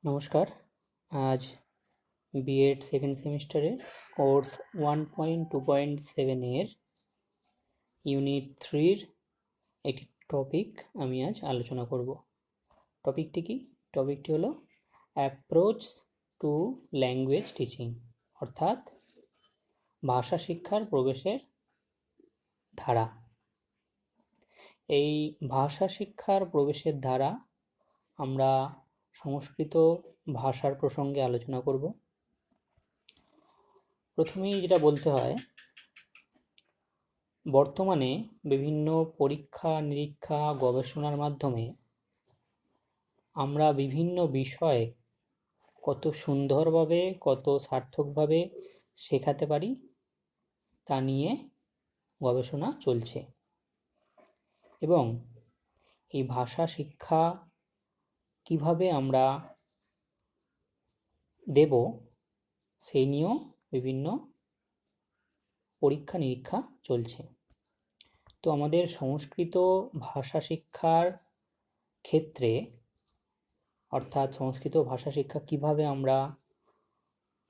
নমস্কার। আজ B Ed second সেমিস্টারের কোর্স 1.2.7 এর ইউনিট 3-র একটি টপিক আমি আজ আলোচনা করব। টপিকটি কি? টপিকটি হলো অ্যাপ্রোচ টু ল্যাঙ্গুয়েজ টিচিং, অর্থাৎ ভাষা শিক্ষার প্রবেশের ধারা। এই ভাষা শিক্ষার প্রবেশের ধারা আমরা সংস্কৃত ভাষার প্রসঙ্গে আলোচনা করব। প্রথমেই যেটা বলতে হয়, বর্তমানে বিভিন্ন পরীক্ষা নিরীক্ষা গবেষণার মাধ্যমে আমরা বিভিন্ন বিষয় কত সুন্দরভাবে কত সার্থকভাবে শেখাতে পারি তা নিয়ে গবেষণা চলছে, এবং এই ভাষা শিক্ষা কিভাবে আমরা দেব সেই নিয়েও বিভিন্ন পরীক্ষা নিরীক্ষা চলছে। তো আমাদের সংস্কৃত ভাষা শিক্ষার ক্ষেত্রে, অর্থাৎ সংস্কৃত ভাষা শিক্ষা কিভাবে আমরা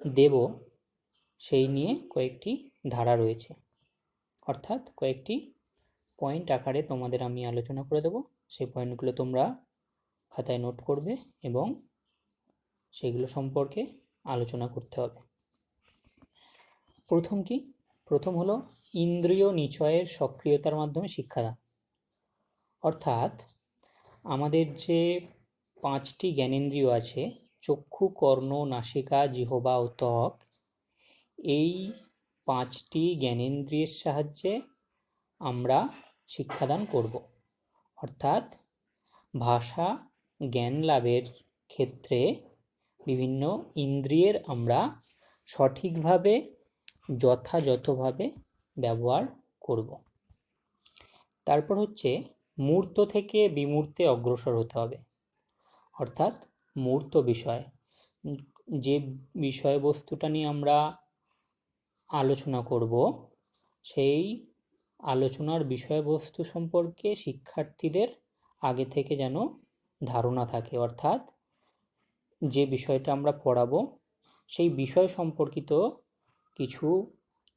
দেব সেই নিয়ে কয়েকটি ধারা রয়েছে, অর্থাৎ কয়েকটি পয়েন্ট আকারে তোমাদের আমি আলোচনা করে দেব। সেই পয়েন্টগুলো তোমরা খাতায় নোট করবে এবং সেগুলো সম্পর্কে আলোচনা করতে হবে। প্রথম হলো ইন্দ্রিয় নিচয়ের সক্রিয়তার মাধ্যমে শিক্ষাদান। অর্থাৎ আমাদের যে 5টি জ্ঞানেন্দ্রিয় আছে, চক্ষু, কর্ণ, নাসিকা, জিহ্বা ও ত্বক, এই 5টি জ্ঞানেন্দ্রিয়ের সাহায্যে আমরা শিক্ষাদান করব। অর্থাৎ ভাষা জ্ঞান লাভের ক্ষেত্রে বিভিন্ন ইন্দ্রিয়ের আমরা সঠিকভাবে যথাযথভাবে ব্যবহার করব। তারপর হচ্ছে মূর্ত থেকে বিমূর্তে অগ্রসর হতে হবে। অর্থাৎ মূর্ত বিষয়, যে বিষয়বস্তুটা নিয়ে আমরা আলোচনা করব, সেই আলোচনার বিষয়বস্তু সম্পর্কে শিক্ষার্থীদের আগে থেকে যেন ধারণা থাকে। অর্থাৎ যে বিষয়টা আমরা পড়াবো সেই বিষয় সম্পর্কিত কিছু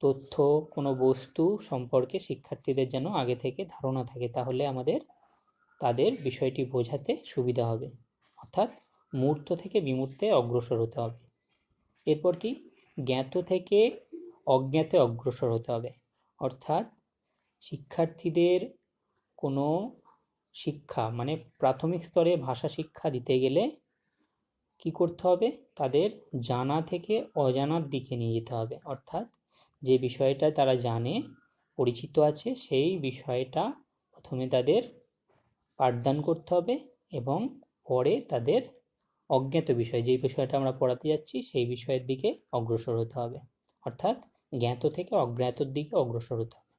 তথ্য, কোনো বস্তু সম্পর্কে শিক্ষার্থীদের যেন আগে থেকে ধারণা থাকে, তাহলে তাদের বিষয়টি বোঝাতে সুবিধা হবে। অর্থাৎ মূর্ত থেকে বিমূর্তে অগ্রসর হতে হবে। এরপর কি? জ্ঞাত থেকে অজ্ঞাতে অগ্রসর হতে হবে। অর্থাৎ শিক্ষার্থীদের কোনো শিক্ষা, মানে প্রাথমিক স্তরে ভাষা শিক্ষা দিতে গেলে কি করতে হবে? তাদের জানা থেকে অজানার দিকে নিয়ে যেতে হবে। অর্থাৎ যে বিষয়টা তারা জানে, পরিচিত আছে, সেই বিষয়টা প্রথমে তাদের পাঠদান করতে হবে এবং পরে তাদের অজ্ঞাত বিষয়, যেই বিষয়টা আমরা পড়াতে যাচ্ছি সেই বিষয়ের দিকে অগ্রসর হতে হবে। অর্থাৎ জ্ঞাত থেকে অজ্ঞাতর দিকে অগ্রসর হতে হবে।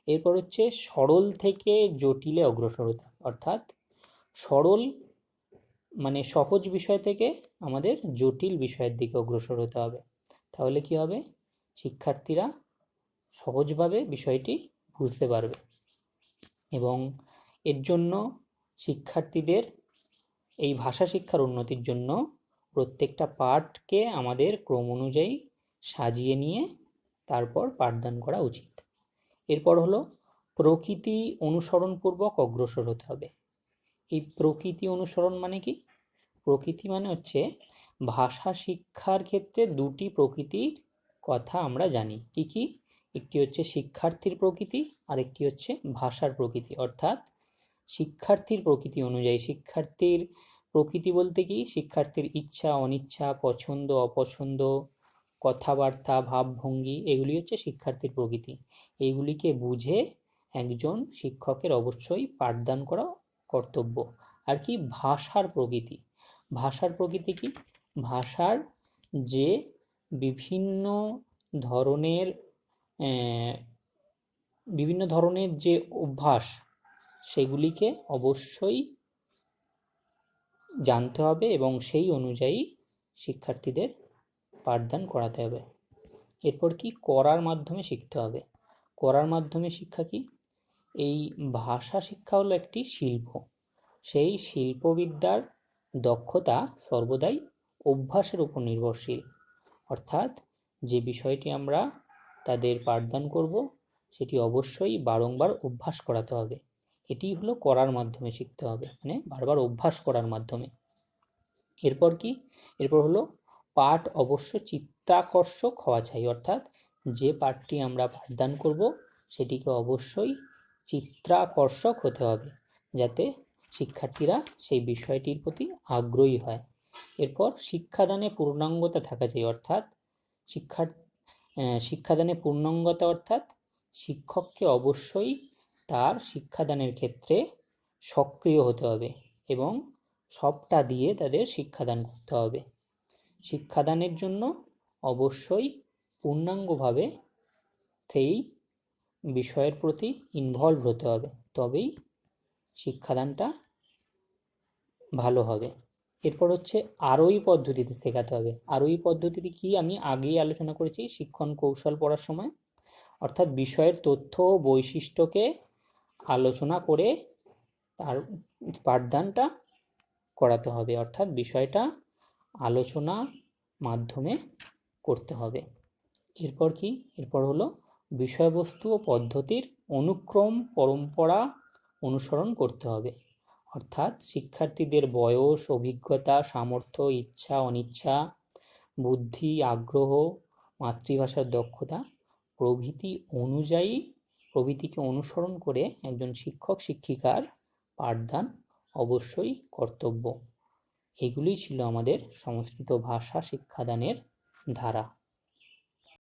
এরপর হচ্ছে সরল থেকে জটিলে অগ্রসর হতে হবে। অর্থাৎ সরল মানে সহজ বিষয় থেকে আমাদের জটিল বিষয়ের দিকে অগ্রসর হতে হবে। তাহলে কি হবে? শিক্ষার্থীরা সহজভাবে বিষয়টি বুঝতে পারবে, এবং এর জন্য শিক্ষার্থীদের এই ভাষা শিক্ষার উন্নতির জন্য প্রত্যেকটা পাঠকে আমাদের ক্রম অনুযায়ী সাজিয়ে নিয়ে তারপর পাঠদান করা উচিত। এরপর হলো প্রকৃতি অনুসরণপূর্বক অগ্রসর হতে হবে। এই প্রকৃতি অনুসরণ মানে কি? প্রকৃতি মানে হচ্ছে ভাষা শিক্ষার ক্ষেত্রে দুটি প্রকৃতির কথা আমরা জানি। কি কি? একটি হচ্ছে শিক্ষার্থীর প্রকৃতি, আর একটি হচ্ছে ভাষার প্রকৃতি। অর্থাৎ শিক্ষার্থীর প্রকৃতি অনুযায়ী, শিক্ষার্থীর প্রকৃতি বলতে কি? শিক্ষার্থীর ইচ্ছা অনিচ্ছা, পছন্দ অপছন্দ, কথাবার্তা, ভাবভঙ্গি, এগুলি হচ্ছে শিক্ষার্থীর প্রকৃতি। এইগুলিকে বুঝে একজন শিক্ষকের অবশ্যই পাঠদান করা কর্তব্য। আর কি? ভাষার প্রকৃতি। ভাষার প্রকৃতি কি? ভাষার যে বিভিন্ন ধরনের যে অভ্যাস, সেগুলিকে অবশ্যই জানতে হবে এবং সেই অনুযায়ী শিক্ষার্থীদের পাঠদান করাতে হবে। এরপর কি? করার মাধ্যমে শিখতে হবে। করার মাধ্যমে শিক্ষা কি? এই ভাষা শিক্ষা হলো একটি শিল্প। সেই শিল্পবিদ্যার দক্ষতা সর্বদাই অভ্যাসের উপর নির্ভরশীল, অর্থাৎ যে বিষয়টি আমরা তাদের পাঠদান করব সেটি অবশ্যই বারংবার অভ্যাস করাতে হবে। এটি হলো করার মাধ্যমে শিখতে হবে, মানে বারবার অভ্যাস করার মাধ্যমে। এরপর কি, এরপর হলো পাঠ অবশ্য চিত্তাকর্ষক হওয়া চাই, অর্থাৎ যে পাঠটি আমরা পাঠদান করব সেটিকে অবশ্যই চিত্তাকর্ষক হতে হবে, যাতে শিক্ষার্থীরা সেই বিষয়টির প্রতি আগ্রহী হয়। এরপর শিক্ষাদানে পূর্ণাঙ্গতা থাকা চাই, অর্থাৎ শিক্ষাদানে পূর্ণাঙ্গতা অর্থাৎ শিক্ষককে অবশ্যই তার শিক্ষাদানের ক্ষেত্রে সক্রিয় হতে হবে এবং সবটা দিয়ে তাদের শিক্ষাদান করতে হবে। শিক্ষাদানের জন্য অবশ্যই পূর্ণাঙ্গভাবে সেই বিষয়ের প্রতি ইনভলভ হতে হবে, তবেই শিক্ষাদানটা ভালো হবে। এরপর হচ্ছে আরোহী পদ্ধতিতে শেখাতে হবে। আরোহী পদ্ধতিটি কি আমি আগেই আলোচনা করেছি শিক্ষণ কৌশল পড়ার সময়, অর্থাৎ বিষয়ের তথ্য ও বৈশিষ্ট্যকে আলোচনা করে তার পাঠদানটা করাতে হবে, অর্থাৎ বিষয়টা আলোচনা মাধ্যমে করতে হবে। এরপর কি, এরপর হলো বিষয়বস্তু ও পদ্ধতির অনুক্রম পরম্পরা অনুসরণ করতে হবে, অর্থাৎ শিক্ষার্থীদের বয়স, অভিজ্ঞতা, সামর্থ্য, ইচ্ছা অনিচ্ছা, বুদ্ধি, আগ্রহ, মাতৃভাষার দক্ষতা প্রভৃতিকে অনুসরণ করে একজন শিক্ষক শিক্ষিকার পাঠদান অবশ্যই কর্তব্য। এগুলি ছিল আমাদের সংস্কৃত ভাষা শিক্ষাদানের ধারা।